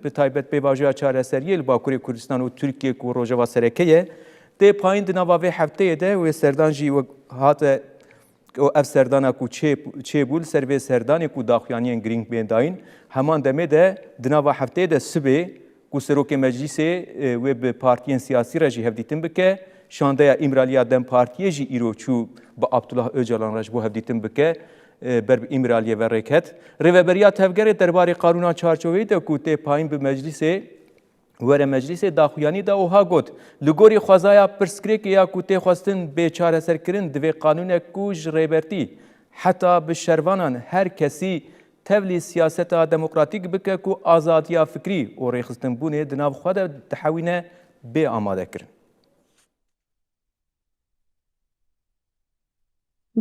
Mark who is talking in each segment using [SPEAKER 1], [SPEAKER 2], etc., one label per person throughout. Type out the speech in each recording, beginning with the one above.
[SPEAKER 1] bi taybet pêvajoya çareseriyê li Bakurê Kurdistan û Tirkiye ku Rojava Serekeyê tê payîn di nava vê hefteyê de wê serdan jî hate ev serdana ku çêbû li ser vê serdanê ku daxuyaniyên girîng bên dayîn heman demê de di nava hefteyê de sibê ku Serokê Meclîsê wê bi partiyên siyasî re jî hevdîtin bike, şandeya İmraliya Dem Partiyê jî îro çû bi Abdullah Öcalan re ji bo hevdîtin bike ber bi İmraliyê ve rêket. Rêveberiya tevgerê derbarê qanûna çarçoveyî de ku tê payîn bi meclîsê were meclîsê daxuyanî da wiha got li gorî xwezaya pirsgirêkê ya ku tê xwestin bêçareserkirin divê qanûnek ku ji rêbertî heta bi şervanan her kesî tevlî siyaseta demokratîk bike ku azadiya fikrî û rêxistinbûnê di nav xwe de dihewîne bê amadekirin.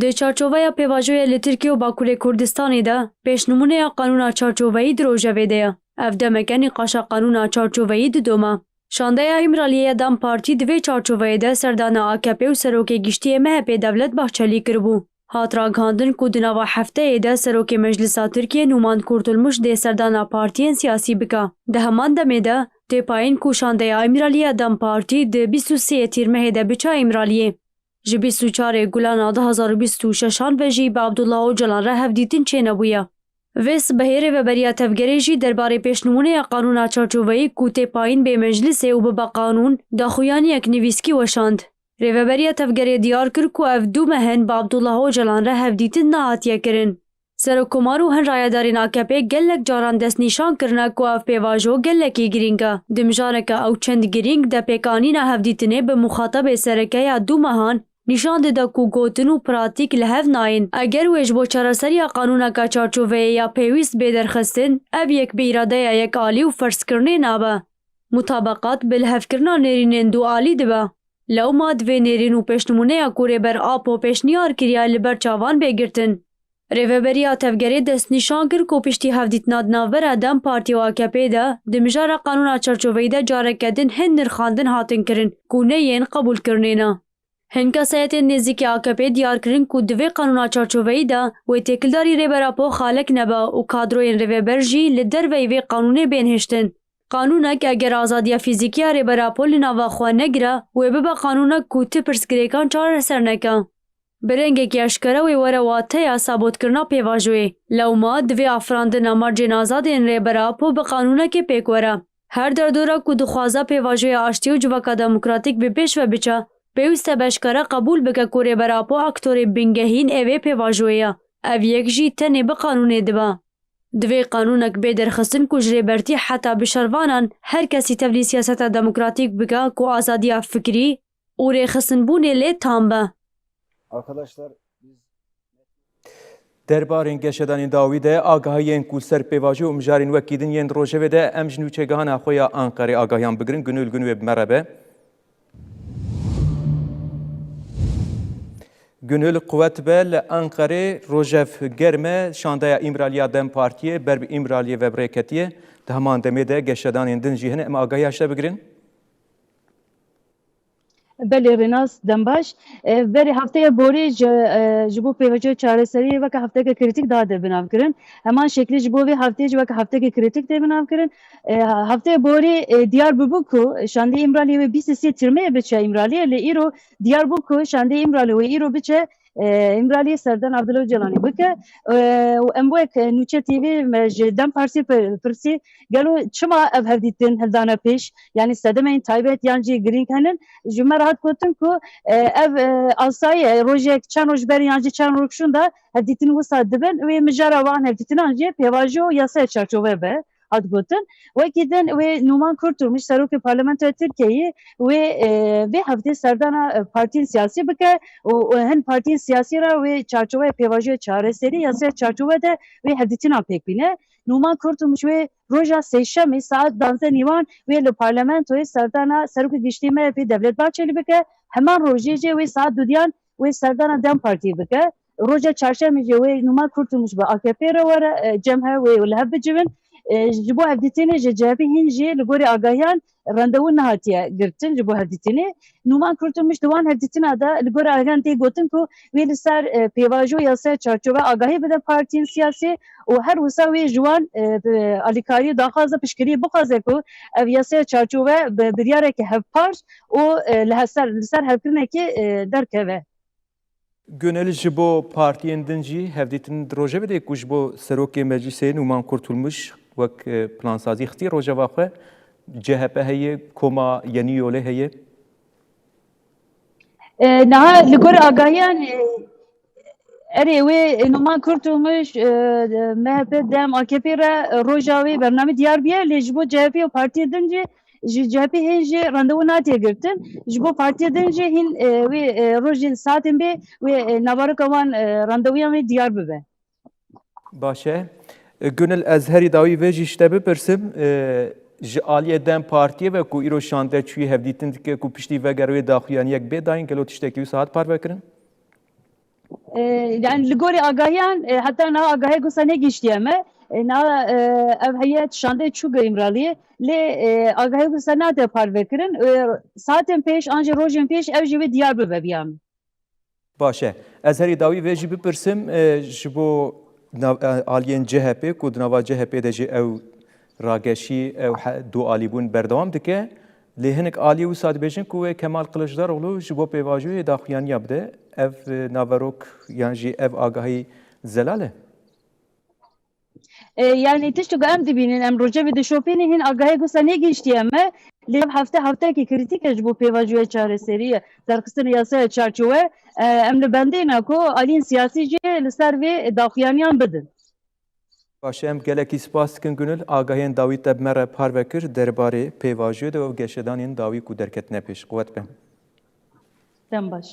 [SPEAKER 2] Di çarçoveya pêvajoya li Tirkiye û Bakurê Kurdistanê de pêşnimûneya qanûna çarçoveyî di rojevê de ye. Ev demeke nîqaşa qanûna çarçoveyî didome. Şandeya İmraliye Dem Partî di vê çarçoveyê de serdana AKP û Serokê Giştiyê MHP Devlet Bahçelî kiribû. Hat ragihandin ku di nava hefteyê de Serokê Meclîsa Tirkiye Numan Kurtulmuş dê serdana partiyên siyasî bike. Di heman demê de tê payîn ku şandeya İmraliye Dem Partî di 23 Tîrmehê de biça İmraliyê. Ji 24 Gulana 2026 ve jî bi Abdullah Öcalan re hevdîtin çênebûye. Vê sibehê rêveberiya tevgerê jî derbarê pêşnimûneya qanûna çarçoveyî ku tê payîn bê meclîsê û bibe qanûn daxuyaniyek nivîskî weşand. Rêveberiya tevgerê diyar kir ku ev du mehên bi Abdullah Öcalan re hevdîtin nehatiye kirin. Serokkomar û hin rayedarên AKP gelek caran destnîşan kirine ku ev pêvajo gelekî girîng e. Di mijareke ew çend girîng de pêkanîna hevdîtinê bi muxatabê serekeya du mehan nîşan dide ku gotin û pratîk li hev nayên. Eger wê ji bo çareseriya qanûneka çarçoveyê ya pêwîst bêderxistin, ev yek bi îradeya yekalî û ferskirnê nabe. Mutabeqat bi lihevkirina nêrînên du alî dibe. Lewma divê nêrîn û pêşnimûneya ku rêber Apo pêşniyar kiriye li ber çavan bêgirtin. Rêveberiya tevgerê destnîşan kir ku piştî hevdîtina di navbera Dem Partî û AKP de di mijara qanûna çarçoveyî de careke din hin nirxandin hatin kirin ku neyên qebûlkirinê ne. Hin kesayetên nêzîkî AKP diyar kirin ku di vê qanûna çarçoveyî de wê têkildarî rêber Apo xalek nebe û kadroyên rêveber jî li derveyî vê qanûnê bên hiştin. Qanûnek eger azadiya fîzîkî ya rêber Apo li nava xwe negire, wê bibe qanûnek ku ti pirsgirêkan çareser neke. Bi rengekî eşkere wê were wateya sabotkirina pêvajoyê. Lewma di vê afirandina marcên azadên rêber Apo bi qanûnekê pêk were. Her derdora ku dixwaza pêvajoya aştî û civaka demokratîk bi pêş ve biçe, pêwîst e beşkere qebûl bike ku rêber Apo aktorê bingehîn evê pêvajoyê ye. Ev yek jî tenê bi qanûnê dibe. Divê qanûnek bêderxistin ku ji rêbertî heta bi şervanan her kesî tevlî siyaseta demokratîk bike ku azadiya fikrî û rêxistinbûnê lê tam be.
[SPEAKER 3] Arkadaşlar
[SPEAKER 1] Derbarên geşedanên dawî de agahiyên ku ser pêvajo û mijarên wekî din yên rojevê de em ji nûçegihana xwe ya Ankarê agahiyan bigirin. Gunûl Gunû merhebe. Gunûl quvvet be li Ankarê rojev germe şandeya İmraliya Dem Partiyê ber bi İmraliyê ve rêketiyê di heman demê de geşedanên din jî hene em agahiya şe bigirin.
[SPEAKER 4] Belê Rênaz Dembaş berê hefteyê borî ji bo pêvajoya çareseriyê weke hefteke kritik da de binavkirin. Heman şeklî ji bo vê hefteyê jî weke hefteke kritik de binavkirin. Hefteyê borî diyar bûbû ku şandê İmraliyê wê 23 Tîrmehê biçe İmraliyê li îro diyar bû ku şandê İmraliyê wê îro biçe İmraliyê serdan Abdullah Öcalanê bike û em wek Nûçe TV ji Dem Partî pirsî gelo çima ev hevdîtin hildana pêş yanî sedemeyên taybet yan jî girîng henin ji me rahat gotin ku ev asayê rojek çend roj berî yan jî çend roj da hevdîtin wisa dibin wê mijara wan hevdîtinan jî pêvajo yasaya çarçove be hat gotin. Wekî din wê Numan Kurtulmuş Serokê Parlamentoya Tirkiyeyê vê heftê serdana partiyên siyasî bike û hin partiyên siyasî re wê çarçoveya pêvajoya çareserî yasaya çarçove de wê hevdîtina pêk bîne. Numan Kurtulmuş wê roja sêşemê saet 12 nîvan wê li parlamentoyê serdana Serokê Giştî MHP Devlet Bahçelî bike. Heman rojê jê wê saet dudiyan wê serdana Dem Partî bike. Roja çarşemê jê wê Numan Kurtulmuş bi AKP re were cem he wê li hev bicivin. ji bo hevdîtinê ji CHP hîn jî li gorî agahiyan randewu nehatiye girtin ji bo hevdîtinê. Numan Kurtulmuş di wan hevdîtina de li gorî agahiyan tê gotin ku wê li ser pêvajoya yasaya çarçove agahî bide partiyên siyasî û her wisa wê ji wan alîkariyê daxwaza piştgiriyê bixwaze ku ev yasaya çarçove bi biryareke hevpar û li ser hevkirinekê derkeve.
[SPEAKER 1] Gönel ji bo partiyên din jî hevdîtin rojevê de ku ji bo serokê meclîsê Numan Kurtulmuş wek plansazî xistî rojeva xwe CHP heye, Koma Yenî Yolê heye.
[SPEAKER 4] Niha li gor agahiyan erê wê Numan Kurtulmuş MHP dem AKP re roja wê bername diyar biye lê ji bo CHP û partiyê din jî ji CHP hên jî randewu natiye girtin ji bo partiyê din jî hîn wê rojên saetên bê wê navarika wan randewiyan wê diyar bibe.
[SPEAKER 1] Baş e. Gönel ez herî dawî vê jî ji te bipirsim ji aliyê dem partiyê ve ku îro şande çûyî hevdîtin dike ku piştî veger wê daxuyaniyek bê dayîn gelo tiştekî wî hat parvekirin?
[SPEAKER 4] Yani li gorî agahiyan heta niha agahiyê gusa negîştiye me niha ev heyet şandê çû imraliyê lê agahiyê gusa nate parvekirin saetên pêş an jî rojên pêş ev jî wê diyar bibe biya min.
[SPEAKER 1] Baş e. Ez herî dawî vê jî bipirsim ji bo aliyên CHP ku di nava CHP de jî ew rageşî ew du alîbûn berdewam dike lê hinek aliyê wisa dibêjin ku wê Kemal Kılıçdaroğlu ji bo pêvajoyê daxuyaniya bide ev naverok yan jî ev agahî zelal e.
[SPEAKER 4] Yani tiştî ku em dibînin em rojevê dişopînê hîn agahiyê gusa negîştiye me lê hefteyekî kritik e ji bo pêvajoya çareseriyê derxistina yasaya çarçove em li bendê ne ku aliyên siyasî jî li ser vê daxuyaniyan bidin.
[SPEAKER 1] Baş em gelekî spas dikin Gönül agahiyên dawî te me re parvekir derbarê pêvajoyê de ew geşedanên dawî ku derketine pêş. Qwet be.
[SPEAKER 4] Dem baş.